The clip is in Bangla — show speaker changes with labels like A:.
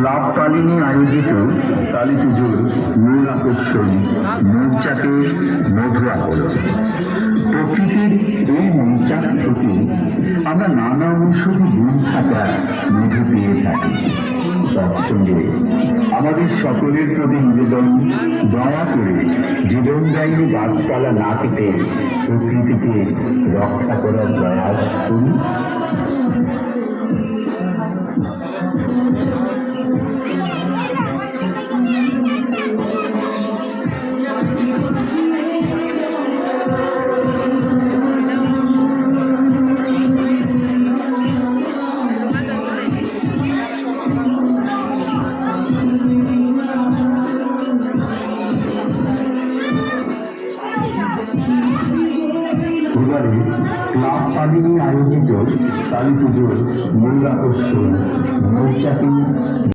A: ক্লাব তালিমে আয়োজিত কালী পুজোর মূল আকর্ষণ মৌচাকে মধু আকরণ। প্রকৃতির এই মৌচাক থেকে আমরা নানা ঔষধি গুণ থাকা মধু পেয়ে থাকি। তৎসঙ্গে আমাদের সকলের প্রতি নিবেদন, দয়া করে জীবনদায়ী গাছপালা না কেটে প্রকৃতিকে রক্ষা করার প্রয়াস করি। এবারে ক্লাব তালিমে আয়োজিত কালী পুজোর মূল আকর্ষণ মৌচাকে